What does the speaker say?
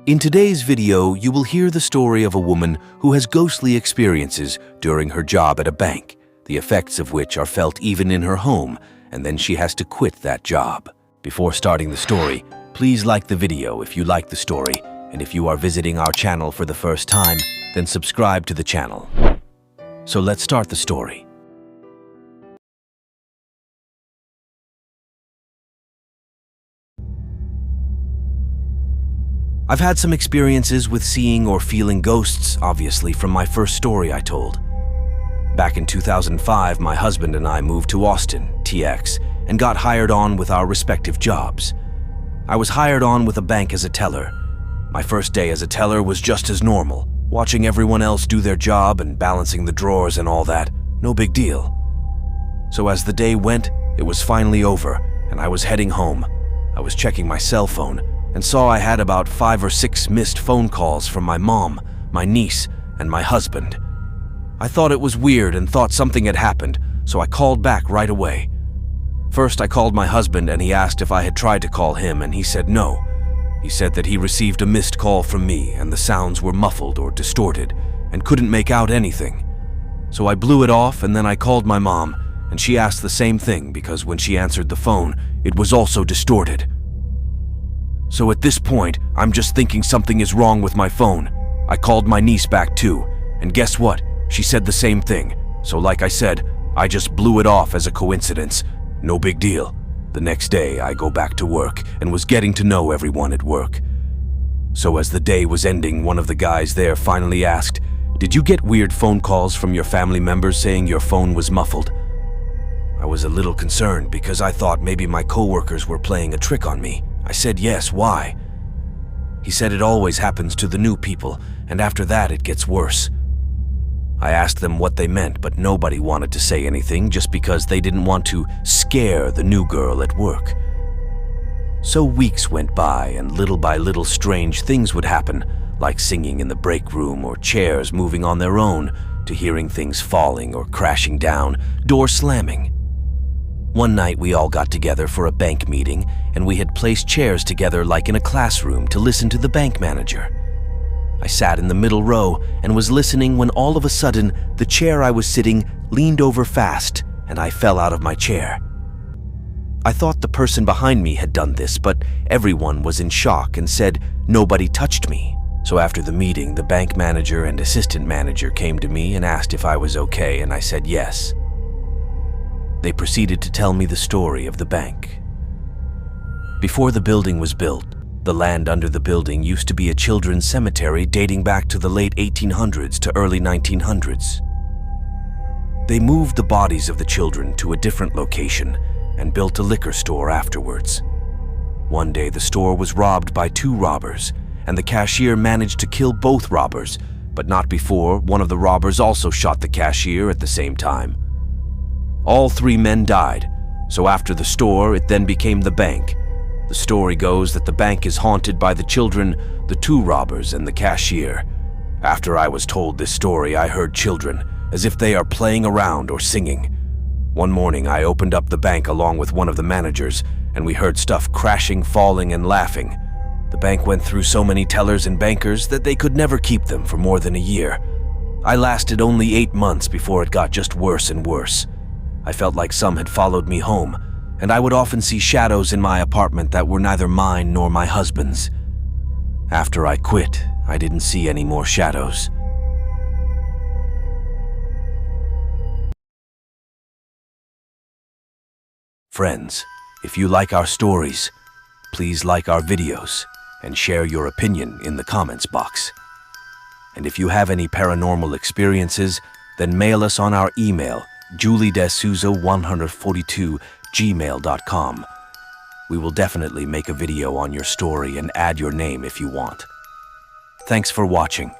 In today's video, you will hear the story of a woman who has ghostly experiences during her job at a bank, the effects of which are felt even in her home, and then she has to quit that job. Before starting the story, please like the video if you like the story, and if you are visiting our channel for the first time, then subscribe to the channel. So let's start the story. I've had some experiences with seeing or feeling ghosts, obviously, from my first story I told. Back in 2005, my husband and I moved to Austin, TX, and got hired on with our respective jobs. I was hired on with a bank as a teller. My first day as a teller was just as normal, watching everyone else do their job and balancing the drawers and all that, no big deal. So as the day went, it was finally over, and I was heading home. I was checking my cell phone, and saw I had about 5 or 6 missed phone calls from my mom, my niece, and my husband. I thought it was weird and thought something had happened, so I called back right away. First, I called my husband and he asked if I had tried to call him, and he said no. He said that he received a missed call from me and the sounds were muffled or distorted and couldn't make out anything. So I blew it off, and then I called my mom, and she asked the same thing because when she answered the phone, it was also distorted. So at this point, I'm just thinking something is wrong with my phone. I called my niece back too, and guess what? She said the same thing. So like I said, I just blew it off as a coincidence. No big deal. The next day, I go back to work and was getting to know everyone at work. So as the day was ending, one of the guys there finally asked, "Did you get weird phone calls from your family members saying your phone was muffled?" I was a little concerned because I thought maybe my coworkers were playing a trick on me. I said yes, why? He said it always happens to the new people, and after that it gets worse. I asked them what they meant, but nobody wanted to say anything just because they didn't want to scare the new girl at work. So weeks went by, and little by little strange things would happen, like singing in the break room or chairs moving on their own, to hearing things falling or crashing down, door slamming. One night we all got together for a bank meeting, and we had placed chairs together like in a classroom to listen to the bank manager. I sat in the middle row and was listening when all of a sudden the chair I was sitting leaned over fast and I fell out of my chair. I thought the person behind me had done this, but everyone was in shock and said nobody touched me. So after the meeting, the bank manager and assistant manager came to me and asked if I was okay, and I said yes. They proceeded to tell me the story of the bank. Before the building was built, the land under the building used to be a children's cemetery dating back to the late 1800s to early 1900s. They moved the bodies of the children to a different location and built a liquor store afterwards. One day the store was robbed by 2 robbers, and the cashier managed to kill both robbers, but not before one of the robbers also shot the cashier at the same time. All 3 men died, so after the store, it then became the bank. The story goes that the bank is haunted by the children, the 2 robbers, and the cashier. After I was told this story, I heard children, as if they are playing around or singing. One morning, I opened up the bank along with one of the managers, and we heard stuff crashing, falling, and laughing. The bank went through so many tellers and bankers that they could never keep them for more than a year. I lasted only 8 months before it got just worse and worse. I felt like some had followed me home, and I would often see shadows in my apartment that were neither mine nor my husband's. After I quit, I didn't see any more shadows. Friends, if you like our stories, please like our videos and share your opinion in the comments box. And if you have any paranormal experiences, then mail us on our email, juliedesouza142@gmail.com. We will definitely make a video on your story and add your name if you want. Thanks for watching.